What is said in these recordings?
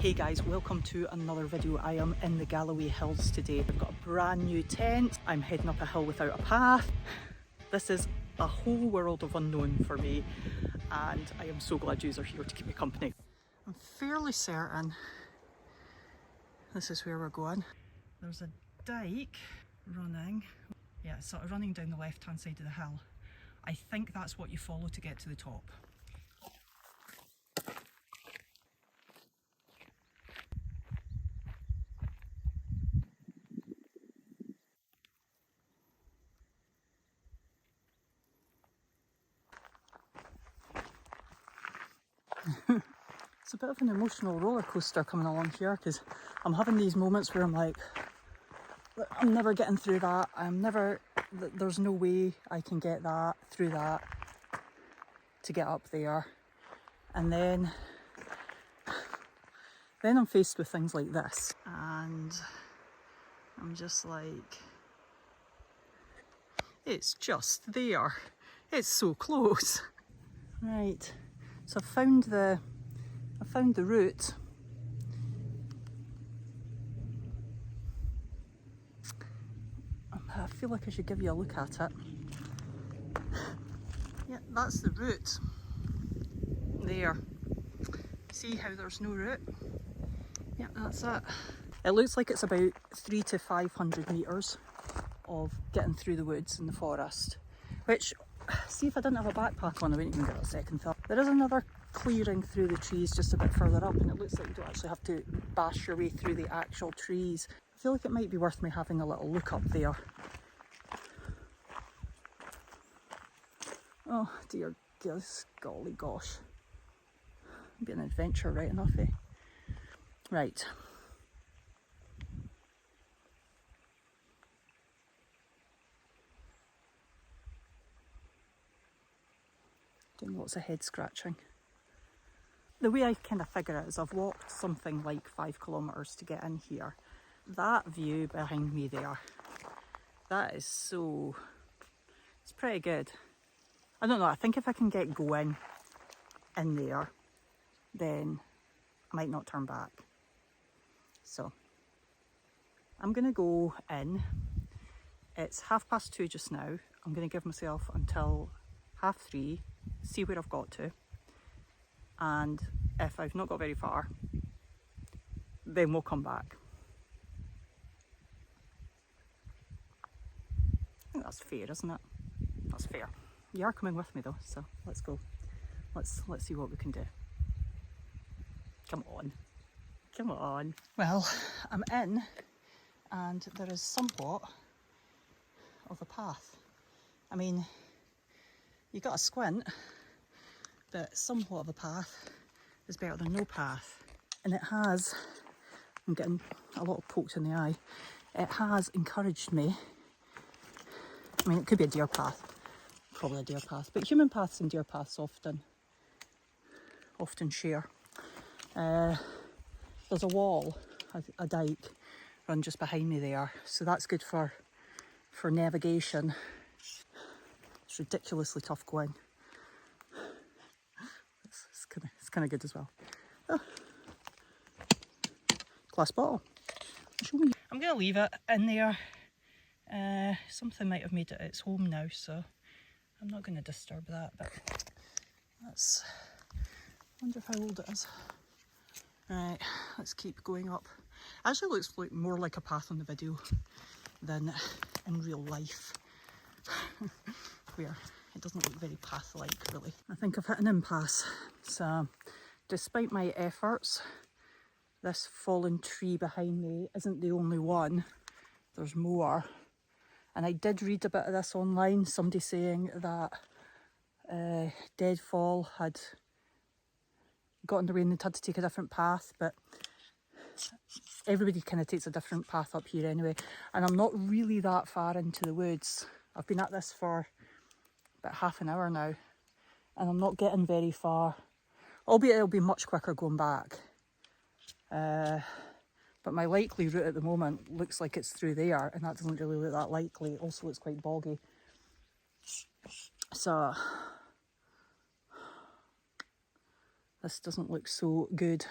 Hey guys, welcome to another video. I am in the Galloway Hills today. I've got a brand new tent. I'm heading up a hill without a path. This is a whole world of unknown for me, and I am so glad you are here to keep me company. I'm fairly certain this is where we're going. There's a dike running. Yeah, it's sort of running down the left hand side of the hill. I think that's what you follow to get to the top. It's a bit of an emotional roller coaster coming along here, because I'm having these moments where I'm like, I'm never getting through that. There's no way I can get that through that to get up there. And then I'm faced with things like this, and I'm just like, it's just there. It's so close. Right, so I found the route. I feel like I should give you a look at it. Yeah, that's the route. There. See how there's no route? Yeah, that's it. It looks like it's about 300 to 500 metres of getting through the woods in the forest, which, see, if I didn't have a backpack on, I wouldn't even get a second thought. There is another clearing through the trees just a bit further up, and it looks like you don't actually have to bash your way through the actual trees. I feel like it might be worth me having a little look up there. Oh dear, golly gosh. It'd be an adventure right enough, eh? Right. Doing lots of head scratching. The way I kind of figure it is I've walked something like 5 kilometres to get in here. That view behind me there, that is so, it's pretty good. I don't know, I think if I can get going in there, then I might not turn back. So I'm going to go in. It's 2:30 just now. I'm going to give myself until 3:30, see where I've got to. And if I've not got very far, then we'll come back. I think that's fair, isn't it? That's fair. You are coming with me though, so let's go. Let's see what we can do. Come on. Come on. Well, I'm in, and there is somewhat of a path. I mean, you got to squint, but somewhat of a path is better than no path. And it has, I'm getting a lot of poked in the eye, it has encouraged me. I mean, it could be a deer path, probably a deer path, but human paths and deer paths often share. There's a wall, a dike, run just behind me there, so that's good for navigation. It's ridiculously tough going. It's kind of good as well. Oh. Glass bottle. Show me. I'm going to leave it in there. Something might have made it its home now, so I'm not going to disturb that, but that's, I wonder how old it is. Right, let's keep going up. Actually looks like more like a path on the video than in real life, where it doesn't look very path-like really. I think I've hit an impasse. So despite my efforts, this fallen tree behind me isn't the only one. There's more. And I did read a bit of this online, somebody saying that deadfall had got in the way and they'd had to take a different path, but everybody kind of takes a different path up here anyway. And I'm not really that far into the woods. I've been at this for about half an hour now, and I'm not getting very far, albeit it'll be much quicker going back. But my likely route at the moment looks like it's through there, and that doesn't really look that likely. It also looks quite boggy. So this doesn't look so good.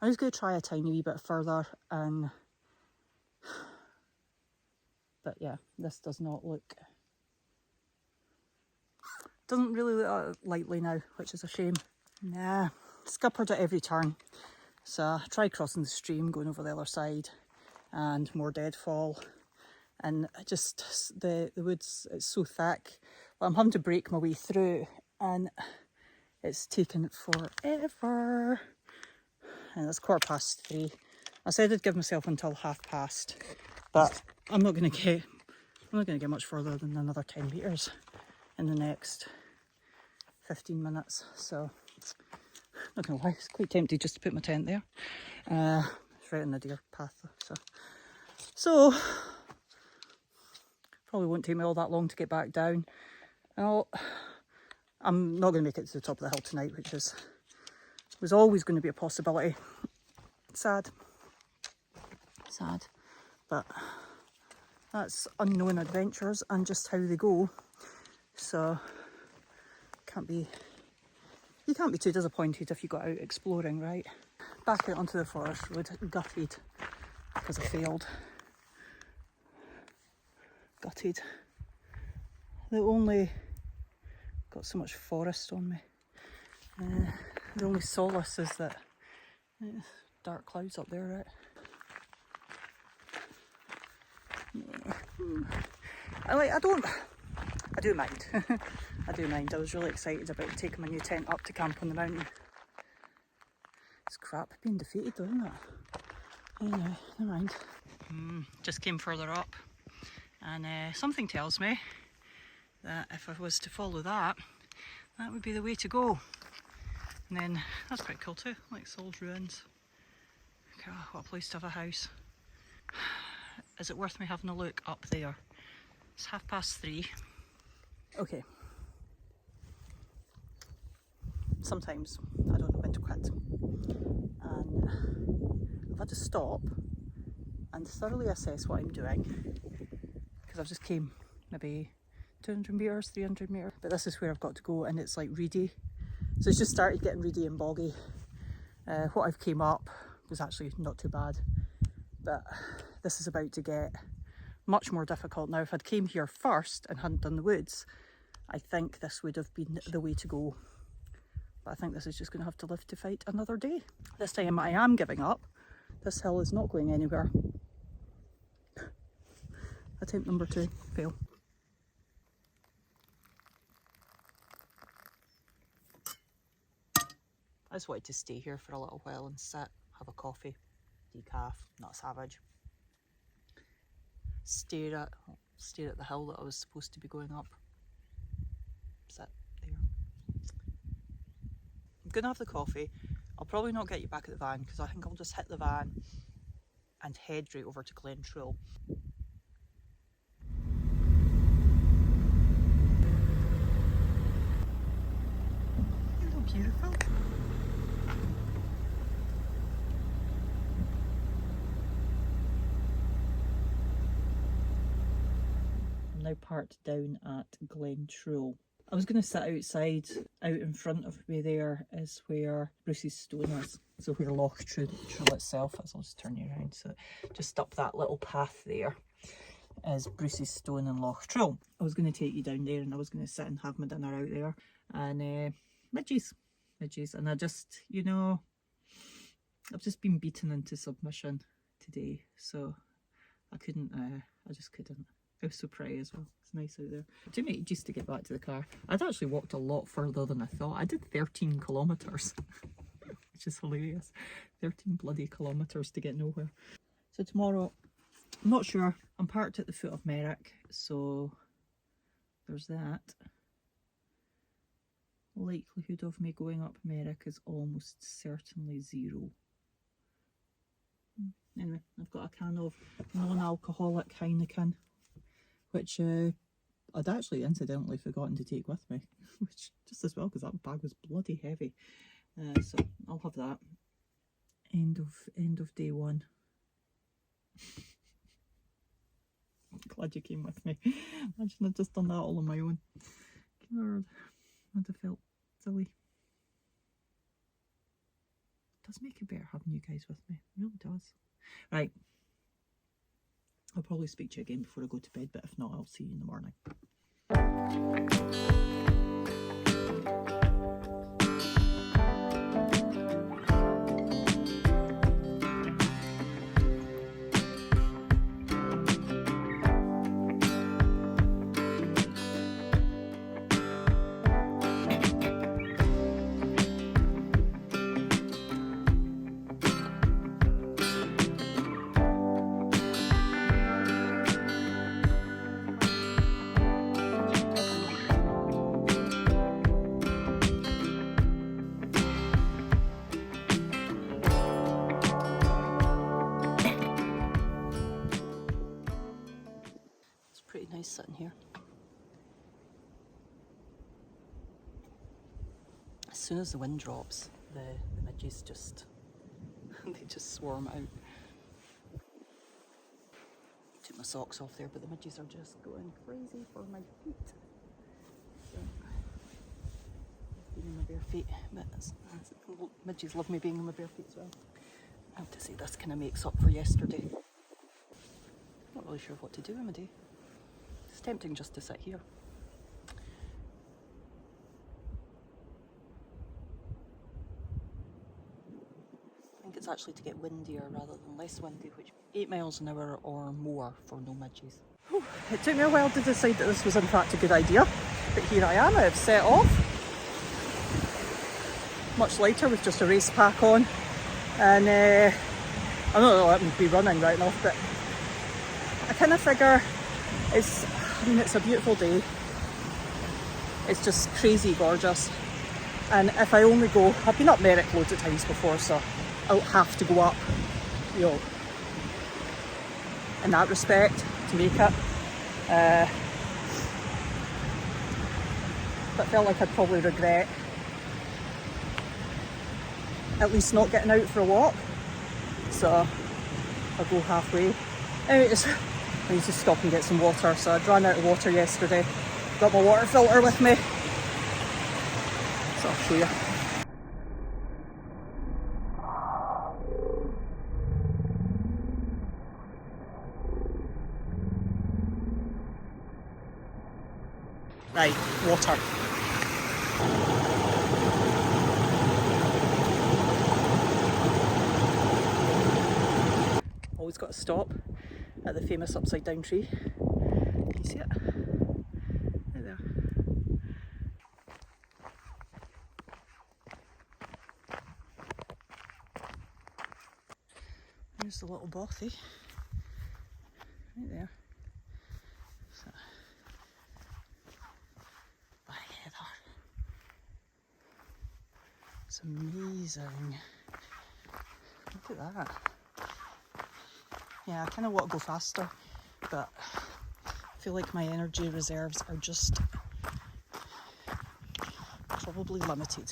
I'm just going to try a tiny wee bit further, and but yeah, this does not look, doesn't really look likely now, which is a shame. Nah, scuppered at every turn. So I tried crossing the stream, going over the other side, and more deadfall. And just the woods, it's so thick. Well, I'm having to break my way through, and it's taken forever. And it's 3:15. I said I'd give myself until 1/2 but I'm not going to get much further than another 10 metres in the next 15 minutes. So not gonna lie, it's quite tempted just to put my tent there. It's right in the deer path, so probably won't take me all that long to get back down. I'm not going to make it to the top of the hill tonight, which was always going to be a possibility. Sad, but that's unknown adventures and just how they go. So you can't be too disappointed if you got out exploring, right? Back out onto the forest road, gutted because I failed. Gutted. The only, got so much forest on me. The only solace is that dark clouds up there, right? I do mind. I do mind. I was really excited about taking my new tent up to camp on the mountain. It's crap being defeated though, isn't it? Anyway, never mind. Just came further up, and something tells me that if I was to follow that, that would be the way to go. And then that's quite cool too, like Saul's ruins. God, what a place to have a house. Is it worth me having a look up there? It's 3:30. Okay. Sometimes I don't know when to quit, and I've had to stop and thoroughly assess what I'm doing, because I've just came maybe 200 metres, 300 metres, but this is where I've got to go, and it's like reedy. So it's just started getting reedy and boggy. What I've came up was actually not too bad, but this is about to get much more difficult. Now, if I'd came here first and hadn't done the woods, I think this would have been the way to go. But I think this is just going to have to live to fight another day. This time I am giving up. This hill is not going anywhere. Attempt number 2, fail. I just wanted to stay here for a little while and sit, have a coffee, decaf, not savage. Stare at the hill that I was supposed to be going up. Sit there. I'm gonna have the coffee. I'll probably not get you back at the van, because I think I'll just hit the van and head right over to Glen Truel. Isn't it beautiful? Now parked down at Glen Truel. I was going to sit outside. Out in front of me there is where Bruce's Stone is. So where Loch Truel itself is. I'll just turn you around. So just up that little path there is Bruce's Stone and Loch Truel. I was going to take you down there, and I was going to sit and have my dinner out there. And midges. And I just, I've just been beaten into submission today. So I just couldn't. It was so pretty as well. It's nice out there. It took me ages to get back to the car. I'd actually walked a lot further than I thought. I did 13 kilometres, which is hilarious. 13 bloody kilometres to get nowhere. So tomorrow, I'm not sure. I'm parked at the foot of Merrick, so there's that. Likelihood of me going up Merrick is almost certainly 0. Anyway, I've got a can of non-alcoholic Heineken, which I'd actually incidentally forgotten to take with me, which just as well, because that bag was bloody heavy. So I'll have that. End of day 1. Glad you came with me. Imagine I'd just done that all on my own. God, I'd have felt silly. does make it better having you guys with me. It really does. Right. I'll probably speak to you again before I go to bed, but if not, I'll see you in the morning. Pretty nice sitting here. As soon as the wind drops, the midges just they just swarm out. Took my socks off there, but the midges are just going crazy for my feet. So, being in my bare feet, but midges love me being in my bare feet as well. I have to say this kind of makes up for yesterday. Not really sure what to do in my day. It's tempting just to sit here. I think it's actually to get windier rather than less windy, which 8 miles an hour or more for no midges. It took me a while to decide that this was in fact a good idea, but here I am, I've set off. Much lighter with just a race pack on, and I'm not letting me be running right enough, but I kind of figure it's a beautiful day. It's just crazy gorgeous. And if I only go, I've been up Merrick loads of times before, so I'll have to go up, you know, in that respect to make it. But felt like I'd probably regret at least not getting out for a walk. So I'll go halfway. Anyways, I need to stop and get some water, so I'd run out of water yesterday. Got my water filter with me, so I'll show you. Right, water. Always got to stop at the famous upside down tree. Can you see it? Right there. There's the little bothy. Right there. So, black heather. It's amazing. Look at that. Yeah, I kind of want to go faster, but I feel like my energy reserves are just probably limited.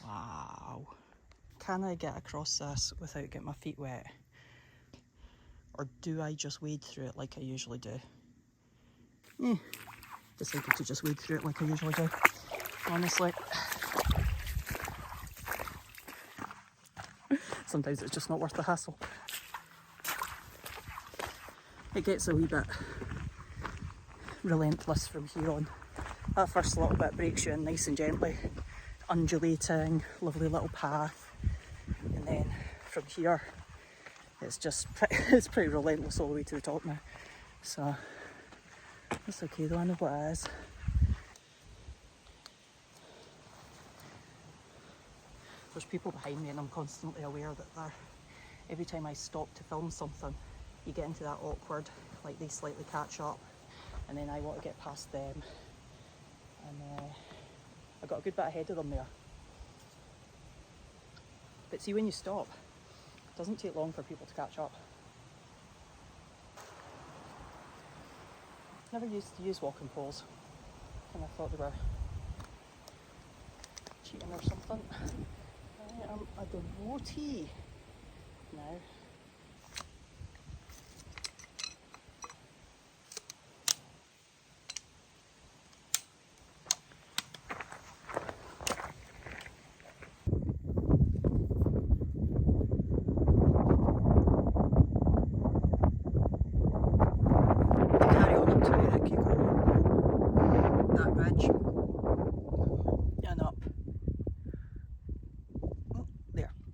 Wow. Can I get across this without getting my feet wet? Or do I just wade through it like I usually do? Decided to just wade through it like I usually do, honestly. Sometimes it's just not worth the hassle. It gets a wee bit relentless from here on. That first little bit breaks you in nice and gently, undulating, lovely little path, and then from here it's just it's pretty relentless all the way to the top now. So that's okay though, I know what it is. There's people behind me and I'm constantly aware that every time I stop to film something, you get into that awkward, like they slightly catch up and then I want to get past them. And I got a good bit ahead of them there. But see, when you stop, it doesn't take long for people to catch up. Never used to use walking poles. Kind of thought they were cheating or something. I am a devotee now.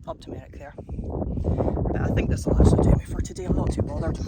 up to Merrick there. But I think this will actually do me for today. I'm not too bothered.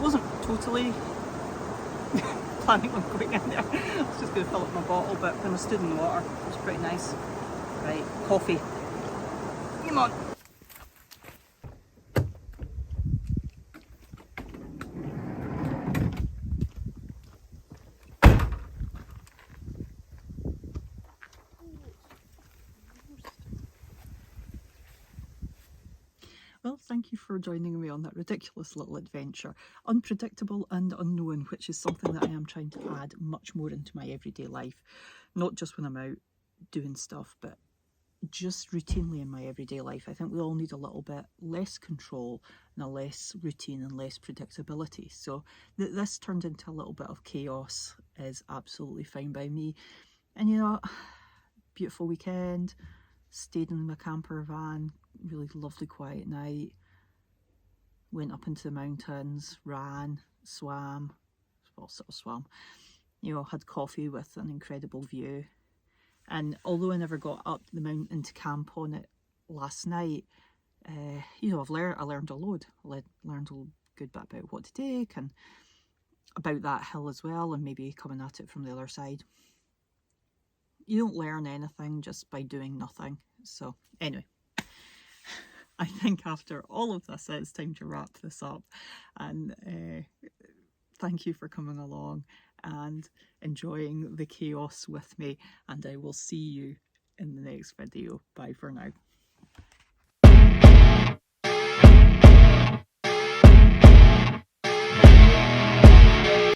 Wasn't totally planning on going in there. I was just going to fill up my bottle, but when I stood in the water, it was pretty nice. Right, coffee. Come on. Well, thank you for joining me on that ridiculous little adventure. Unpredictable and unknown, which is something that I am trying to add much more into my everyday life. Not just when I'm out doing stuff, but just routinely in my everyday life. I think we all need a little bit less control and a less routine and less predictability. So this turned into a little bit of chaos is absolutely fine by me. And you know, beautiful weekend, stayed in my camper van, really lovely quiet night, went up into the mountains, ran, swam, well, sort of swam, you know, had coffee with an incredible view. And although I never got up the mountain to camp on it last night, you know, I learned a load. I learned a good bit about what to take and about that hill as well, and maybe coming at it from the other side. You don't learn anything just by doing nothing. So anyway, I think after all of this, it's time to wrap this up. And thank you for coming along and enjoying the chaos with me. And I will see you in the next video. Bye for now.